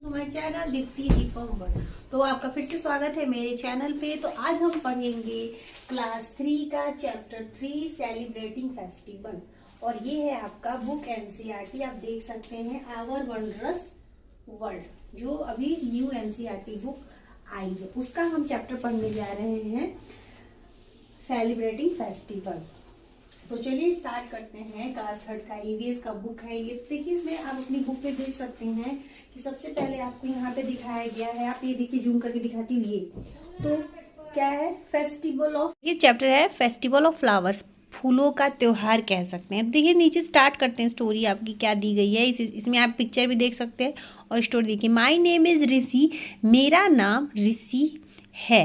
My channel Deepti Deepam world. तो आपका फिर से स्वागत है मेरे चैनल पे। तो आज हम पढ़ेंगे क्लास 3 का चैप्टर 3 सेलिब्रेटिंग फेस्टिवल। और ये है आपका बुक एनसीईआरटी। आप देख सकते हैं आवर वंडरस वर्ल्ड, जो अभी न्यू एनसीईआरटी बुक आई है, उसका हम चैप्टर पढ़ने जा रहे हैं सेलिब्रेटिंग फेस्टिवल। तो चलिए स्टार्ट करते हैं। क्लास 3 का ईवीएस का बुक है ये। देखिए इसमें आप अपनी बुक पे देख सकते हैं कि सबसे पहले आपको यहाँ पे दिखाया गया है। आप ये देखिए, जूम करके दिखाती हूँ। ये तो क्या है, फेस्टिवल ऑफ, ये चैप्टर है फेस्टिवल ऑफ फ्लावर्स, फूलों का त्योहार कह सकते हैं। देखिए नीचे स्टार्ट करते हैं। स्टोरी आपकी क्या दी गई है, इसमें आप पिक्चर भी देख सकते हैं और स्टोरी देखिए। माई नेम इज ऋषि, मेरा नाम ऋषि है।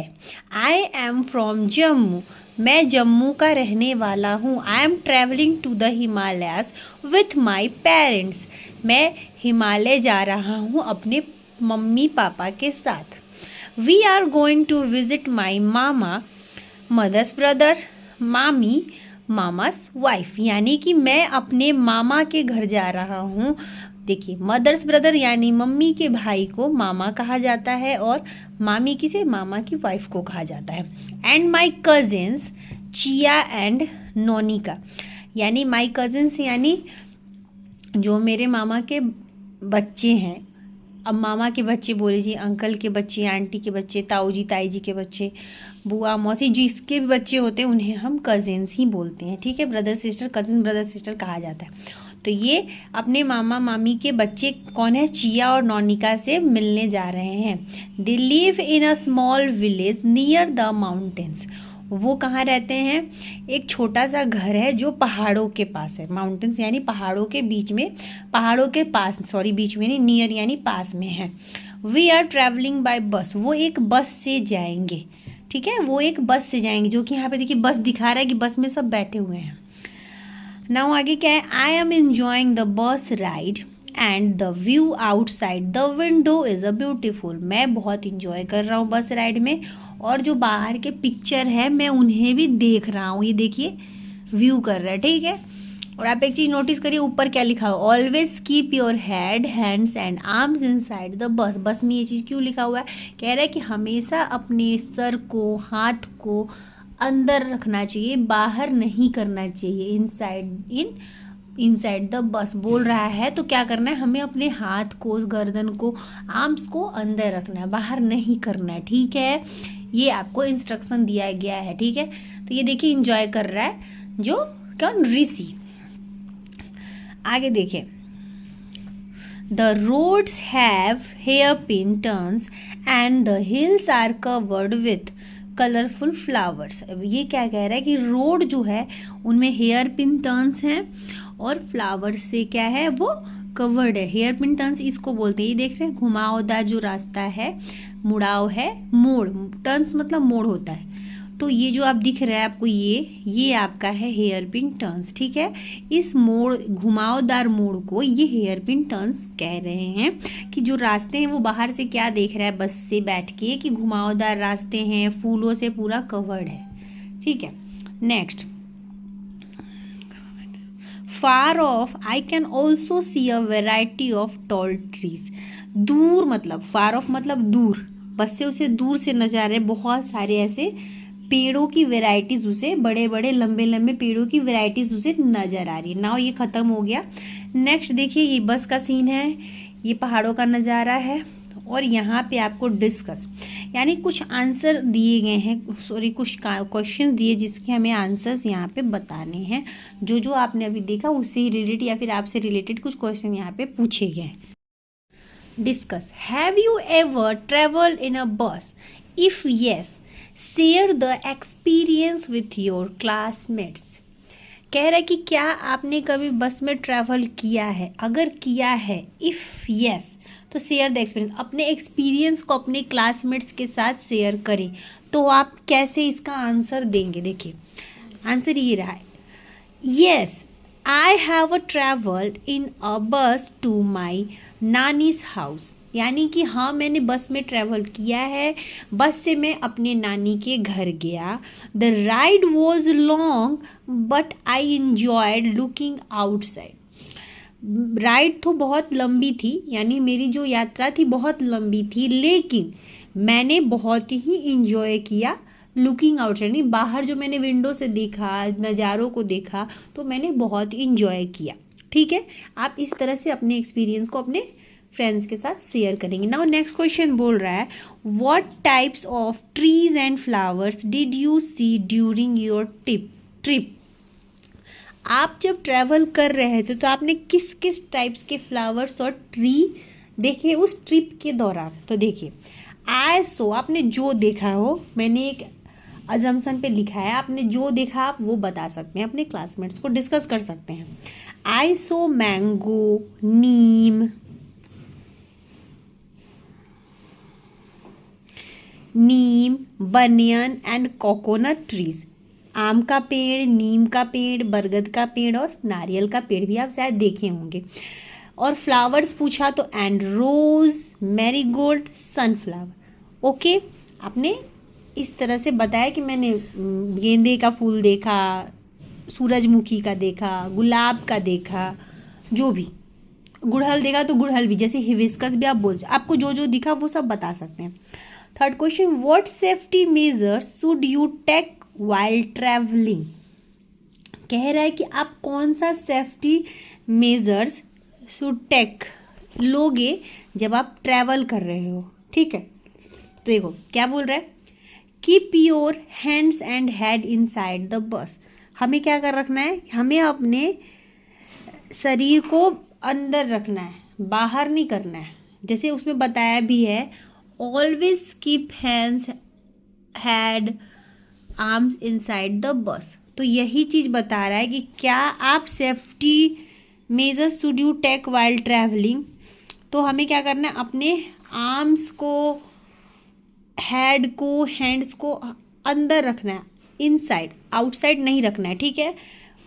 आई एम फ्रॉम जम्मू, मैं जम्मू का रहने वाला हूँ। I am travelling to the Himalayas with my parents, मैं हिमालय जा रहा हूँ अपने मम्मी पापा के साथ। We are going to visit my mama, mother's brother, mami, mama's wife, यानी कि मैं अपने मामा के घर जा रहा हूँ। देखिए मदर्स ब्रदर यानी मम्मी के भाई को मामा कहा जाता है और मामी किसे, मामा की वाइफ को कहा जाता है। And my cousins Chia and Nonika, यानी माई कजिन्स यानी जो मेरे मामा के बच्चे हैं। अब मामा के बच्चे बोले जी, अंकल के बच्चे, आंटी के बच्चे, ताऊ जी ताई जी के बच्चे, बुआ मौसी, जिसके भी बच्चे होते हैं उन्हें हम कजिन्स ही बोलते हैं। ठीक है, brother sister, cousin brother sister कहा जाता है। तो ये अपने मामा मामी के बच्चे कौन है, चिया और नोनिका से मिलने जा रहे हैं। They live in a small village near the mountains, वो कहाँ रहते हैं, एक छोटा सा घर है जो पहाड़ों के पास है। माउंटेन्स यानी पहाड़ों के बीच में, पहाड़ों के पास, सॉरी बीच में नहीं, नियर यानी पास में है। वी आर ट्रैवलिंग बाय बस, वो एक बस से जाएंगे। ठीक है, वो एक बस से जाएंगे, जो कि यहाँ पे देखिए बस दिखा रहा है कि बस में सब बैठे हुए हैं। नाउ आगे क्या है, I am enjoying the bus ride and the view outside the window is a beautiful, मैं बहुत इंजॉय कर रहा हूँ बस राइड में, और जो बाहर के पिक्चर है मैं उन्हें भी देख रहा हूँ। ये देखिए व्यू कर रहा है। ठीक है, और आप एक चीज़ नोटिस करिए, ऊपर क्या लिखा हुआ, always keep your head, hands and arms inside the bus. बस में ये चीज़ क्यों लिखा हुआ है, कह रहा है कि हमेशा अपने सर को, हाथ को अंदर रखना चाहिए, बाहर नहीं करना चाहिए। इनसाइड द बस बोल रहा है, तो क्या करना है, हमें अपने हाथ को, गर्दन को, आर्म्स को अंदर रखना है, बाहर नहीं करना है। ठीक है, ये आपको इंस्ट्रक्शन दिया गया है। ठीक है, तो ये देखिए इंजॉय कर रहा है जो कौन, ऋषि। आगे देखिए, the roads have hairpin turns and the hills are covered with colourful flowers. अब ये क्या कह रहा है कि रोड जो है उनमें हेयर पिन टर्न्स हैं और फ्लावर से क्या है, वो कवर्ड है। हेयर पिन टर्न्स इसको बोलते हैं, ये देख रहे हैं घुमावदार जो रास्ता है, मुड़ाव है, मोड़, टर्न्स मतलब मोड़ होता है। तो ये जो आप दिख रहा है आपको, ये आपका है हेयर पिन टर्न्स। ठीक है, इस मोड़, घुमावदार मोड़ को ये हेयर पिन टर्न्स कह रहे हैं कि जो रास्ते हैं वो बाहर से क्या देख रहा है बस से बैठ के, कि घुमावदार रास्ते हैं, फूलों से पूरा कवर्ड है। ठीक है, next, far of I can also see a variety of tall trees. दूर मतलब, फार ऑफ मतलब दूर, बस से उसे दूर से नज़ारे, बहुत सारे ऐसे पेड़ों की वेराइटीज, उसे बड़े बड़े लंबे लंबे पेड़ों की वेराइटीज उसे नजर आ रही है। नाउ ये खत्म हो गया। नेक्स्ट देखिए, ये बस का सीन है, ये पहाड़ों का नज़ारा है, और यहाँ पे आपको डिस्कस यानी कुछ आंसर दिए गए हैं, सॉरी कुछ क्वेश्चन दिए जिसके हमें आंसर्स यहाँ पे बताने हैं। जो जो आपने अभी देखा उससे ही रिलेटेड या फिर आपसे रिलेटेड कुछ क्वेश्चन यहाँ पे पूछे गए। Discuss, have you ever travelled in a bus, if yes share the experience with your classmates. कह रहा है कि क्या आपने कभी बस में ट्रैवल किया है, अगर किया है, इफ़ यस तो शेयर द एक्सपीरियंस, अपने एक्सपीरियंस को अपने क्लासमेट्स के साथ शेयर करें। तो आप कैसे इसका आंसर देंगे, देखिए आंसर ये रहा है, yes I have travelled in a bus to my nannies house, यानी कि हाँ मैंने बस में ट्रैवल किया है, बस से मैं अपने नानी के घर गया। The ride was long but I enjoyed looking outside, ride तो बहुत लंबी थी, यानी मेरी जो यात्रा थी बहुत लंबी थी, लेकिन मैंने बहुत ही इंजॉय किया लुकिंग आउट, यानी बाहर जो मैंने विंडो से देखा, नज़ारों को देखा, तो मैंने बहुत इंजॉय किया। ठीक है, आप इस तरह से अपने एक्सपीरियंस को अपने फ्रेंड्स के साथ शेयर करेंगे। नाउ नेक्स्ट क्वेश्चन बोल रहा है, what types of trees and flowers did you see during your trip. आप जब ट्रैवल कर रहे थे तो आपने किस किस टाइप्स के फ्लावर्स और ट्री देखे उस ट्रिप के दौरान। तो देखिए, आई सो, आपने जो देखा हो, मैंने एक अजम्पशन पे लिखा है, आपने जो देखा आप वो बता सकते हैं, अपने क्लासमेट्स को डिस्कस कर सकते हैं। I saw mango, neem, banyan and coconut trees. आम का पेड़, नीम का पेड़, बरगद का पेड़ और नारियल का पेड़ भी आप शायद देखे होंगे। और फ्लावर्स पूछा तो and rose, marigold, sunflower. Okay, आपने इस तरह से बताया कि मैंने गेंदे का फूल देखा, सूरजमुखी का देखा, गुलाब का देखा, जो भी, गुड़हल देखा तो गुड़हल भी, जैसे हिबिस्कस भी आप बोल, आपको जो जो दिखा वो सब बता सकते हैं। Third question, what safety measures should you take while travelling. कह रहा है कि आप कौन सा सेफ्टी मेजर्स शुड टेक लोगे जब आप ट्रैवल कर रहे हो। ठीक है, तो देखो क्या बोल रहा है, keep your hands and head inside the bus. हमें क्या कर रखना है, हमें अपने शरीर को अंदर रखना है, बाहर नहीं करना है। जैसे उसमें बताया भी है, always keep hands, head, arms inside the bus. तो यही चीज़ बता रहा है कि क्या आप safety measures should you take while travelling. तो हमें क्या करना है, अपने आर्म्स को, हेड को, हैंड्स को अंदर रखना है, इनसाइड, आउटसाइड नहीं रखना है। ठीक है,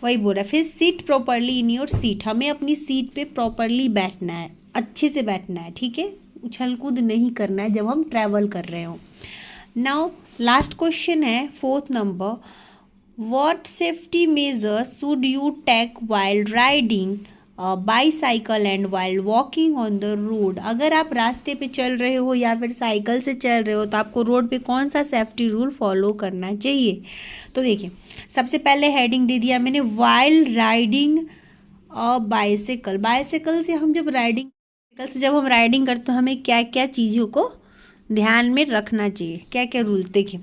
वही बोल रहा है। फिर seat properly in your seat, हमें अपनी सीट पे प्रॉपरली बैठना है, अच्छे से बैठना है। ठीक है, उछल कूद नहीं करना है जब हम ट्रैवल कर रहे हो। नाउ लास्ट क्वेश्चन है, fourth number, what safety measures should you take while riding bicycle and while walking on the road. अगर आप रास्ते पे चल रहे हो या फिर साइकिल से चल रहे हो तो आपको रोड पे कौन सा सेफ्टी रूल फॉलो करना चाहिए। तो देखिए, सबसे पहले हेडिंग दे दिया मैंने, वाइल राइडिंग बाईसाइकिल। बाईसाइकिल से हम जब राइडिंग करते हैं हमें क्या क्या चीज़ों को ध्यान में रखना चाहिए, क्या क्या रूल। देखिए,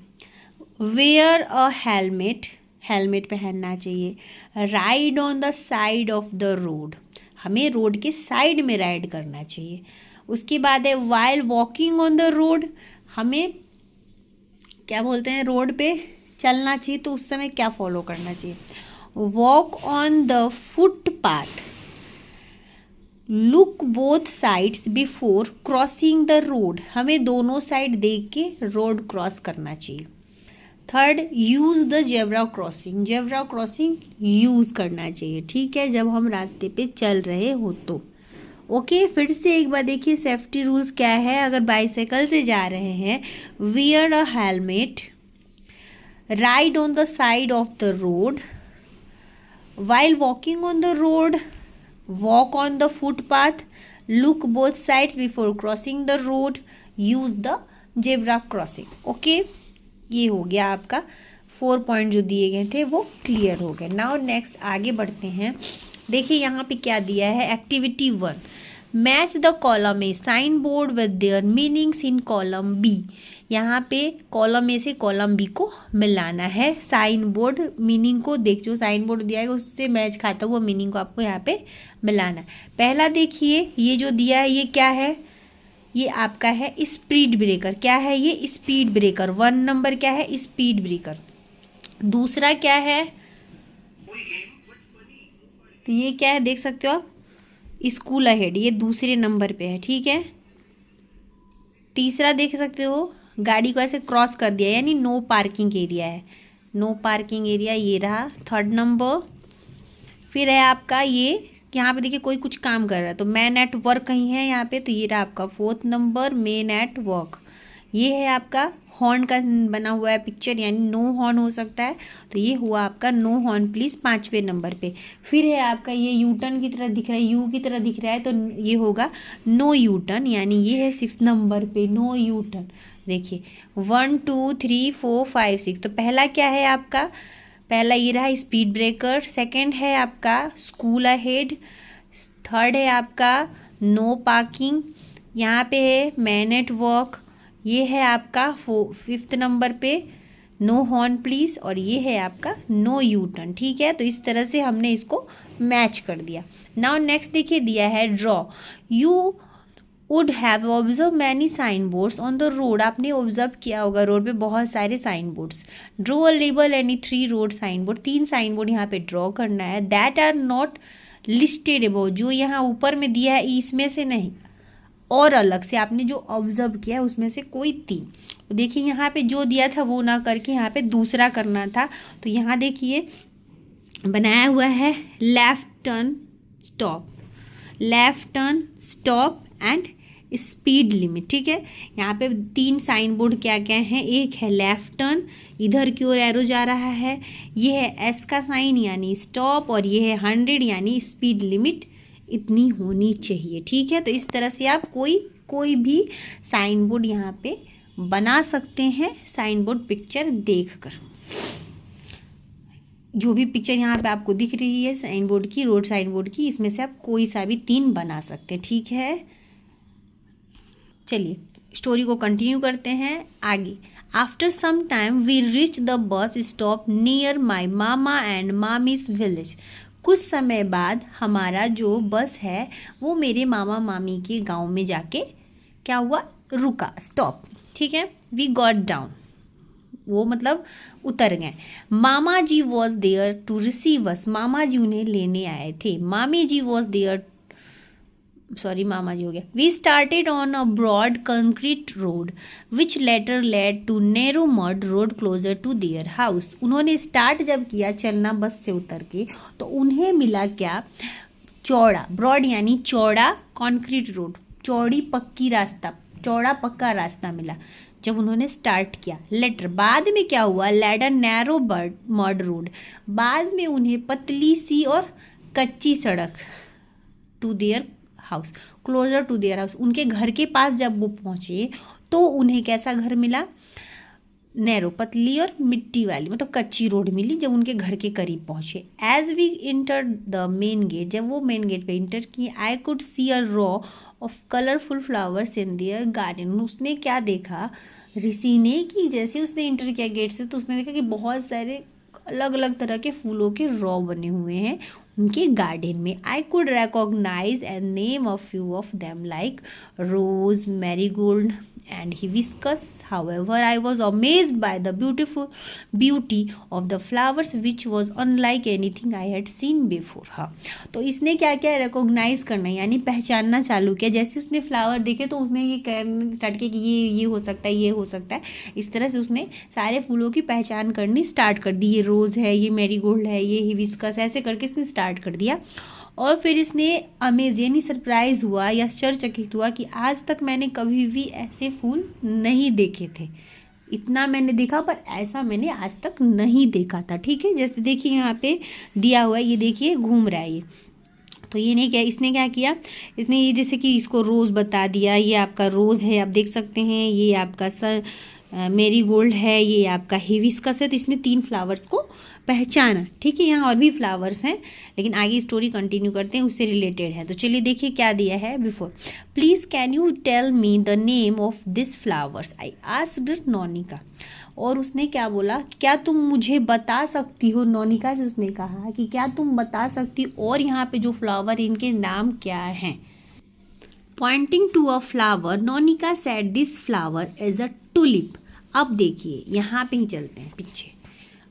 वेयर अ हेलमेट, हेलमेट पहनना चाहिए। Ride on the side of the road, हमें रोड के साइड में राइड करना चाहिए। उसके बाद है while walking on the road, हमें क्या बोलते हैं, रोड पे चलना चाहिए, तो उस समय क्या फॉलो करना चाहिए। Walk on the footpath, look both sides before crossing the road, हमें दोनों साइड देख के रोड क्रॉस करना चाहिए। Third, use the zebra crossing, zebra crossing use करना चाहिए। ठीक है, जब हम रास्ते पे चल रहे हो तो। ओके, फिर से एक बार देखिए सेफ्टी रूल्स क्या है। अगर बाईसाइकिल से जा रहे हैं, wear a helmet, ride on the side of the road, while walking on the road, walk on the footpath, look both sides before crossing the road, use the zebra crossing. Okay, ये हो गया आपका 4 point जो दिए गए थे वो clear हो गए। नाउ नेक्स्ट आगे बढ़ते हैं। देखिए यहाँ पे क्या दिया है, activity 1, match the column A sign board with their meanings in column B. यहाँ पे कॉलम ए से कॉलम बी को मिलाना है, साइन बोर्ड मीनिंग को देख, जो साइन बोर्ड दिया है उससे मैच खाता हुआ मीनिंग को आपको यहाँ पे मिलाना है। पहला देखिए, ये जो दिया है ये क्या है, ये आपका है स्पीड ब्रेकर। क्या है ये, स्पीड ब्रेकर। 1 नंबर क्या है, स्पीड ब्रेकर। दूसरा क्या है, तो ये क्या है देख सकते हो आप, स्कूल अहेड, ये दूसरे नंबर पे है। ठीक है, तीसरा देख सकते हो, गाड़ी को ऐसे क्रॉस कर दिया, यानी नो पार्किंग एरिया है, नो पार्किंग एरिया, ये रहा 3rd नंबर। फिर है आपका ये, यहाँ पे देखिए कोई कुछ काम कर रहा है तो मैन एट वर्क कहीं है यहाँ पे, तो ये रहा आपका 4th number, man at work. ये है आपका हॉर्न का बना हुआ है पिक्चर, यानी नो हॉर्न हो सकता है, तो ये हुआ आपका नो हॉर्न प्लीज़ 5वें नंबर पे। फिर है आपका ये यू टर्न की तरह दिख रहा है, यू की तरह दिख रहा है, तो ये होगा नो यू टर्न, यानी ये है 6 नंबर पे नो यू टर्न। देखिए 1 2 3 4 5 6, तो पहला क्या है आपका, पहला ये रहा स्पीड ब्रेकर, सेकंड है आपका स्कूल अहेड, थर्ड है आपका नो पार्किंग, यहाँ पे है मैन एट वॉक, ये है आपका 5th नंबर पे नो हॉर्न प्लीज़, और ये है आपका नो यू टर्न। ठीक है, तो इस तरह से हमने इसको मैच कर दिया। नाउ नेक्स्ट देखिए दिया है draw, you would have observe many sign boards on the road, आपने ऑब्जर्व किया होगा रोड पे बहुत सारे sign boards. Draw a label any 3 road sign board, 3 sign board यहाँ पे ड्रॉ करना है, that are not listed above, जो यहाँ ऊपर में दिया है इसमें से नहीं, और अलग से आपने जो ऑब्जर्व किया है उसमें से कोई 3। तो देखिए यहाँ पे जो दिया था वो ना करके यहाँ पे दूसरा करना था, तो यहाँ देखिए बनाया हुआ है left turn stop, left turn stop and speed limit. ठीक है, यहाँ पे 3 साइन बोर्ड क्या क्या हैं, एक है लेफ्ट टर्न, इधर की ओर एरो जा रहा है, ये है एस का साइन यानी स्टॉप, और ये है 100 यानी स्पीड लिमिट इतनी होनी चाहिए। ठीक है, तो इस तरह से आप कोई भी साइन बोर्ड यहाँ पे बना सकते हैं, साइन बोर्ड पिक्चर देखकर। जो भी पिक्चर यहाँ पे आपको दिख रही है साइन बोर्ड की, रोड साइन बोर्ड की, इसमें से आप कोई सा भी 3 बना सकते हैं। ठीक है, चलिए स्टोरी को कंटिन्यू करते हैं आगे। After some time we reach the bus stop near my mama and mami's village, कुछ समय बाद हमारा जो बस है वो मेरे मामा मामी के गांव में जाके क्या हुआ, रुका, स्टॉप। ठीक है, वी गॉट डाउन, वो मतलब उतर गए। Mama ji was there to receive us, मामा जी उन्हें लेने आए थे। Mami ji was there, sorry मामा जी हो गया। We started on a broad concrete road which later led to narrow mud road closer to their house, उन्होंने स्टार्ट जब किया चलना बस से उतर के, तो उन्हें मिला क्या, चौड़ा, ब्रॉड यानी चौड़ा, कंक्रीट रोड चौड़ी पक्की रास्ता, चौड़ा पक्का रास्ता मिला जब उन्होंने स्टार्ट किया। लेटर बाद में क्या हुआ, लैडर नैरो मड रोड, बाद में उन्हें पतली सी और कच्ची सड़क, to their house, closer to their house, उनके घर के पास जब वो पहुंचे तो उन्हें कैसा घर मिला, नैरो पतली और मिट्टी वाली मतलब कच्ची रोड मिली जब उनके घर के करीब पहुंचे। As we enter the main gate, जब वो मेन गेट पे इंटर किए, I could see a row of colourful flowers in their garden, उसने क्या देखा, ऋषि ने, कि जैसे उसने इंटर किया गेट से तो उसने देखा कि बहुत सारे अलग अलग तरह के फूलों के रॉ बने हुए हैं उनके गार्डन में। I could recognise and name a few of them like rose, marigold and hibiscus. However I was amazed by the beauty of the flowers which was unlike anything I had seen before. हाँ, तो इसने क्या क्या recognise करना यानी पहचानना चालू किया, जैसे उसने फ्लावर देखे तो उसने ये कहना स्टार्ट किया कि ये हो सकता है, ये हो सकता है, इस तरह से उसने सारे फूलों की पहचान करनी स्टार्ट कर दी। ये रोज़ है, ये मैरीगोल्ड है, ये हिबिस्कस, ऐसे करके इसने स्टार्ट कर दिया। और फिर इसने अमेज यानी सरप्राइज हुआ या आश्चर्यचकित हुआ कि आज तक मैंने कभी भी ऐसे फूल नहीं देखे थे, इतना मैंने देखा पर ऐसा मैंने आज तक नहीं देखा था। ठीक है, जैसे देखिए यहाँ पे दिया हुआ है, ये देखिए घूम रहा है ये, तो ये नहीं क्या, इसने क्या किया, इसने ये जैसे कि इसको रोज़ बता दिया, ये आपका रोज़ है, आप देख सकते हैं, ये आपका मेरीगोल्ड है, ये आपका हिबिस्कस है, तो इसने 3 फ्लावर्स को पहचाना। ठीक है, यहाँ और भी फ्लावर्स हैं लेकिन आगे स्टोरी कंटिन्यू करते हैं, उससे रिलेटेड है। तो चलिए देखिए क्या दिया है before, please can you tell me the name of this flowers, I asked Nonika. और उसने क्या बोला, क्या तुम मुझे बता सकती हो, नोनिका से उसने कहा कि क्या तुम बता सकती हो और यहाँ पे जो फ्लावर इनके नाम क्या हैं। Pointing to a flower, Nonika said this flower is a tulip. अब देखिए यहाँ पे ही चलते हैं पीछे,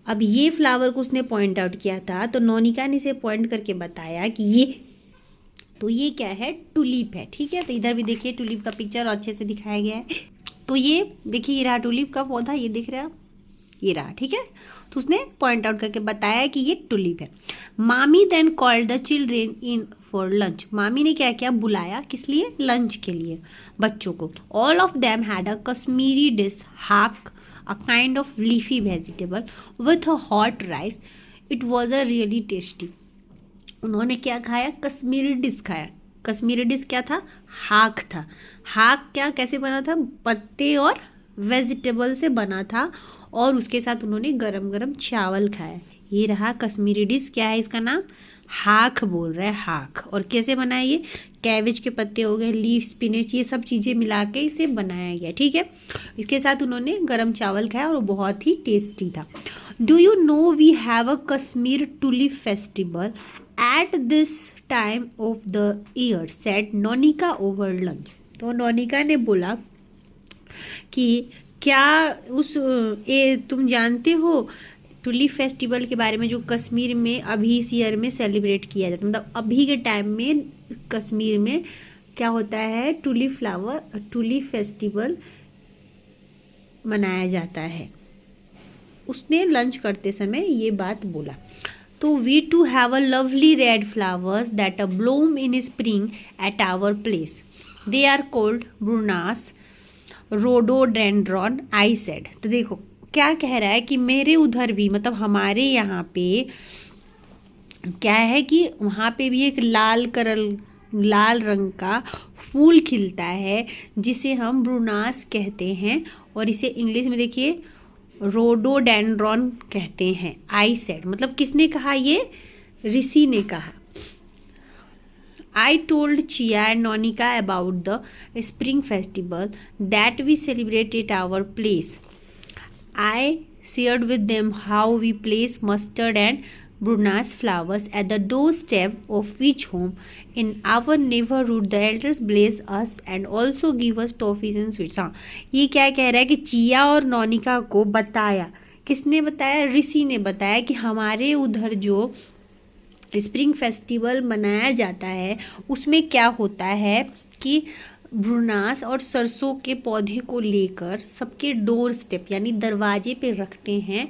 अब ये फ्लावर को उसने पॉइंट आउट किया था तो नोनिका ने इसे पॉइंट करके बताया कि ये क्या है, टुलिप है। ठीक है, तो इधर भी देखिए टुलिप का पिक्चर अच्छे से दिखाया गया है। तो ये देखिए ये रहा टुलिप का पौधा, ये दिख रहा है, ये रहा। ठीक है, तो उसने पॉइंट आउट करके बताया कि ये टुलिप है। मामी then called the children in for lunch. मामी ने क्या किया, बुलाया किस लिए, लंच के लिए बच्चों को। All of them had a Kashmiri dish haak, a kind of leafy vegetable with a hot rice. It was a really tasty. उन्होंने क्या खाया, कश्मीरी डिश खाया। कश्मीरी डिश क्या था, हाक था। हाक क्या कैसे बना था, पत्ते और वेजिटेबल से बना था, और उसके साथ उन्होंने गरम गरम चावल खाया। ये रहा कश्मीरी डिश। क्या है इसका नाम, हाक बोल रहा है, हाक। और कैसे बनाया, ये कैबेज के पत्ते हो गए, लीफ, स्पिनेच, ये सब चीज़ें मिला के इसे बनाया गया। ठीक है, इसके साथ उन्होंने गरम चावल खाया और वो बहुत ही टेस्टी था। Do you know we have a Kashmir tulip festival at this time of the year, said Nonika over lunch. तो नोनिका ने बोला कि क्या तुम जानते हो टुलिप फेस्टिवल के बारे में, जो कश्मीर में अभी इस ईयर में सेलिब्रेट किया जाता है। मतलब अभी के टाइम में कश्मीर में क्या होता है, टुलिप फेस्टिवल मनाया जाता है। उसने लंच करते समय ये बात बोला। तो we too have a lovely red flowers that a bloom in spring at our place, they are called burans rhododendron, I said. तो देखो क्या कह रहा है कि मेरे उधर भी, मतलब हमारे यहाँ पे क्या है कि वहाँ पे भी एक लाल रंग का फूल खिलता है जिसे हम ब्रूनास कहते हैं, और इसे इंग्लिश में देखिए रोडोडेंड्रॉन कहते हैं। आई सेड मतलब किसने कहा, ये ऋषि ने कहा। I told Chia and Nonika about the spring festival that we celebrate at our place. I shared with them how we place mustard and Brunas flowers at the doorstep of each home in our neighborhood. The elders bless us and also give us toffees and sweets. हाँ, ये क्या कह रहा है कि chia और नोनिका को बताया, किसने बताया, ऋषि ने बताया कि हमारे उधर जो स्प्रिंग फेस्टिवल मनाया जाता है उसमें क्या होता है कि ब्रूनास और सरसों के पौधे को लेकर सबके डोर स्टेप यानी दरवाजे पे रखते हैं,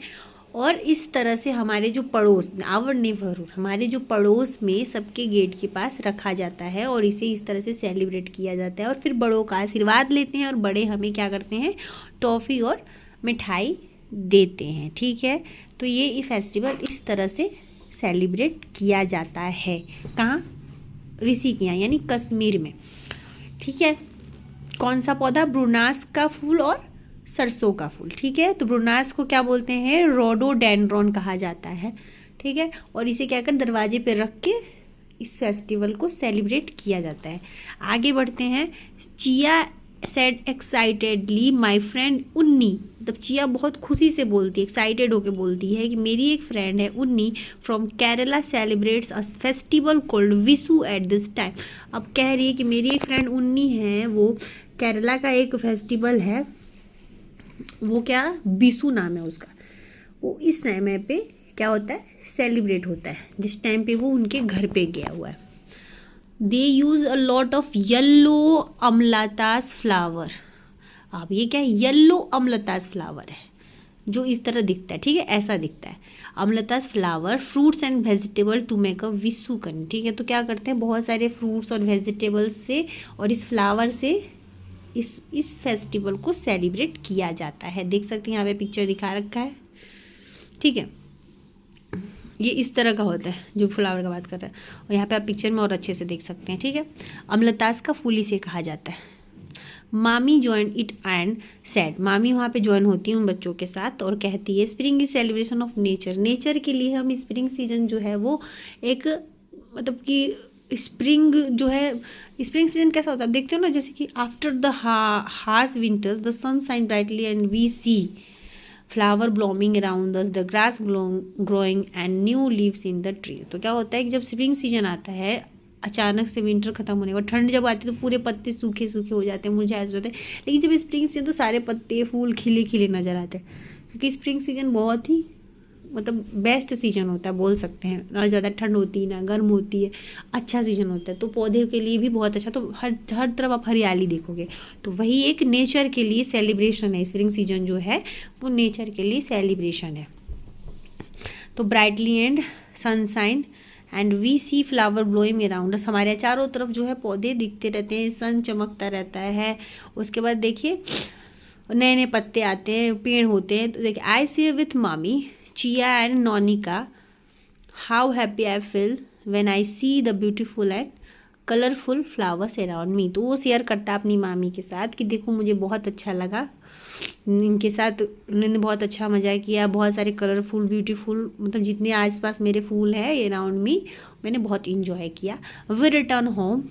और इस तरह से हमारे जो पड़ोस, आवर नेबरहुड, हमारे जो पड़ोस में सबके गेट के पास रखा जाता है, और इसे इस तरह से सेलिब्रेट किया जाता है। और फिर बड़ों का आशीर्वाद लेते हैं, और बड़े हमें क्या करते हैं, टॉफ़ी और मिठाई देते हैं। ठीक है, तो ये फेस्टिवल इस तरह से सेलिब्रेट किया जाता है। कहाँ, ऋषि के यहाँ यानी कश्मीर में। ठीक है, कौन सा पौधा, ब्रूनास का फूल और सरसों का फूल। ठीक है, तो ब्रूनास को क्या बोलते हैं, रोडोडेंड्रॉन कहा जाता है। ठीक है, और इसे क्या कर दरवाजे पे रख के इस फेस्टिवल को सेलिब्रेट किया जाता है। आगे बढ़ते हैं। Chia said excitedly my friend उन्नी, मतलब चिया बहुत खुशी से बोलती है, एक्साइटेड होकर बोलती है कि मेरी एक फ्रेंड है उन्नी from Kerala celebrates a festival called Vishu eight this time. अब कह रही है कि मेरी एक फ्रेंड उन्नी है, वो केरला का एक फेस्टिवल है, वो क्या विशु नाम है उसका, वो इस समय पे क्या होता है, सेलिब्रेट होता है, जिस टाइम पे वो उनके घर पे गया हुआ है। They use a lot of yellow amaltas flower. अब ये क्या है, येल्लो अमलतास फ्लावर है जो इस तरह दिखता है। ठीक है, ऐसा दिखता है amaltas flower, fruits and vegetable to make a Vishu kani. ठीक है, तो क्या करते हैं, बहुत सारे फ्रूट्स और वेजिटेबल्स से और इस फ्लावर से इस फेस्टिवल को सेलिब्रेट किया जाता है। देख सकते हैं यहाँ पे पिक्चर दिखा रखा है। ठीक है, ये इस तरह का होता है जो फ्लावर का बात कर रहा है, और यहाँ पे आप पिक्चर में और अच्छे से देख सकते हैं। ठीक है, अमलतास का फूल इसे कहा जाता है। मामी ज्वाइन इट एंड सैड, मामी वहाँ पे ज्वाइन होती है उन बच्चों के साथ और कहती है spring is celebration of nature. Nature के लिए हम स्प्रिंग सीजन जो है वो एक, मतलब कि स्प्रिंग जो है, स्प्रिंग सीजन कैसा होता है आप देखते हो ना, जैसे कि after the harsh winters the sun shine brightly and we see flower blooming around us, the grass growing and new leaves in the tree. तो क्या होता है कि जब स्प्रिंग सीजन आता है, अचानक से विंटर खत्म होने के बाद ठंड जब आती है तो पूरे पत्ते सूखे सूखे हो जाते हैं, मुरझाए हो जाते हैं, लेकिन जब स्प्रिंग सीजन तो सारे पत्ते फूल खिले खिले नज़र आते हैं, क्योंकि स्प्रिंग सीजन बहुत ही मतलब बेस्ट सीजन होता है बोल सकते हैं। ना ज़्यादा ठंड होती है ना गर्म होती है, अच्छा सीजन होता है, तो पौधे के लिए भी बहुत अच्छा। तो हर तरफ आप हरियाली देखोगे, तो वही एक नेचर के लिए सेलिब्रेशन है। स्प्रिंग सीजन जो है वो नेचर के लिए सेलिब्रेशन है। तो brightly and sunshine and we see flower blowing around us. हमारे चारों तरफ जो है पौधे दिखते रहते हैं, सन चमकता रहता है। उसके बाद देखिए नए नए पत्ते आते हैं, पेड़ होते हैं। तो देखिए आई सी विथ मामी Chia and Nonika how happy I feel when I see the beautiful and colourful flowers around me. तो वो शेयर करता है अपनी मामी के साथ कि देखो मुझे बहुत अच्छा लगा, इनके साथ मैंने बहुत अच्छा मज़ा किया, बहुत सारे कलरफुल ब्यूटीफुल मतलब जितने आसपास मेरे फूल हैं अराउंड मी, मैंने बहुत इंजॉय किया। We return home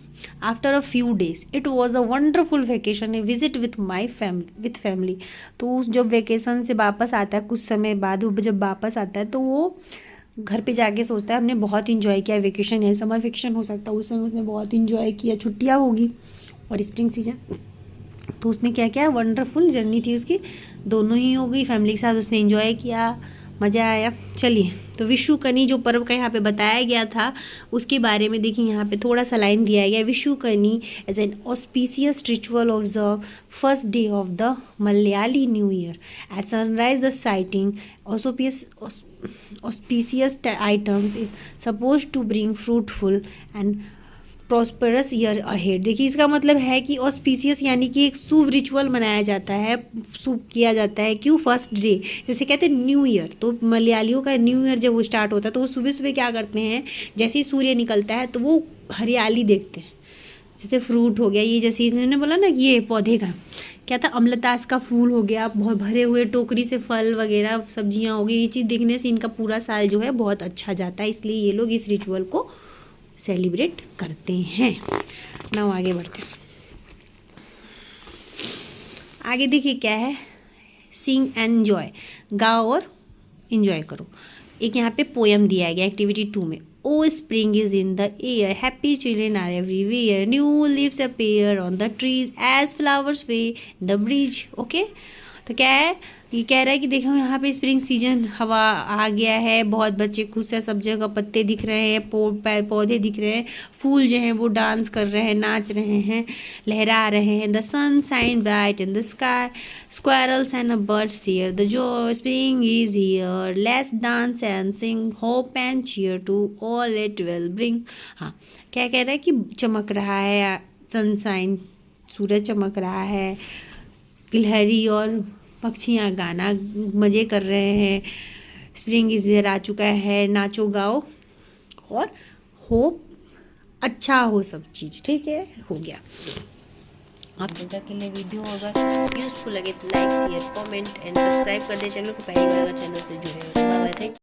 after a few days, it was a wonderful vacation a visit with family. तो जब वेकेशन से वापस आता है कुछ समय बाद, वो जब वापस आता है तो वो घर पे जाके सोचता है हमने बहुत इंजॉय किया, वेकेशन है, समर वेकेशन हो सकता है, उस समय उसने बहुत इंजॉय किया, छुट्टियाँ होगी और स्प्रिंग सीजन। तो उसने क्या किया, वंडरफुल जर्नी थी उसकी, दोनों ही हो गई, फैमिली के साथ उसने एंजॉय किया, मज़ा आया। चलिए तो विषुकनी जो पर्व का यहाँ पे बताया गया था उसके बारे में देखिए, यहाँ पे थोड़ा सा लाइन दिया गया। Vishukani as an auspicious ritual observe first day of the Malayali new year at sunrise the sighting auspicious items is supposed to bring fruitful and prosperous year ahead. देखिए इसका मतलब है कि ऑस्पिशियस यानी कि एक शुभ रिचुअल मनाया जाता है, शुभ किया जाता है। क्यों? फर्स्ट डे, जैसे कहते हैं न्यू ईयर, तो मलयालियों का न्यू ईयर जब वो स्टार्ट होता है तो वो सुबह सुबह क्या करते हैं, जैसे ही सूर्य निकलता है तो वो हरियाली देखते हैं, जैसे फ्रूट हो गया, ये जैसे इन्होंने बोला ना कि ये पौधे का क्या था, अम्लतास का फूल हो गया, बहुत भरे हुए टोकरी से फल वगैरह सब्जियां हो गई, ये चीज़ देखने से इनका पूरा साल जो है बहुत अच्छा जाता है, इसलिए ये लोग इस रिचुअल को सेलिब्रेट करते हैं। नाउ आगे बढ़ते हैं। आगे देखिए क्या है, सिंग एंजॉय, गाओ और इंजॉय करो। एक यहाँ पे पोयम दिया गया एक्टिविटी 2 में। O spring is in the air, happy children are everywhere, new leaves appear on the trees as flowers way the breeze. Okay, तो क्या है, ये कह रहा है कि देखो यहाँ पे स्प्रिंग सीजन हवा आ गया है, बहुत बच्चे खुश हैं, सब जगह पत्ते दिख रहे हैं, पौधे दिख रहे हैं, फूल जो हैं वो डांस कर रहे हैं, नाच रहे हैं, लहरा रहे हैं। The sun shine bright in the sky, squirrels and birds here, the जो spring is here, let's dance and sing, hope and cheer to all it will bring. हाँ, क्या कह रहा है कि चमक रहा है सनशाइन, सूरज चमक रहा है, गिलहरी और पक्षियाँ गाना मज़े कर रहे हैं, स्प्रिंग इज हियर आ चुका है, नाचो गाओ और होप अच्छा हो सब चीज़। ठीक है, हो गया। आप लोगों के लिए वीडियो अगर यूजफुल लगे तो like share comment and subscribe कर दे चैनल को, पहली बार अगर चैनल से जुड़े हो। Bye bye, thank you.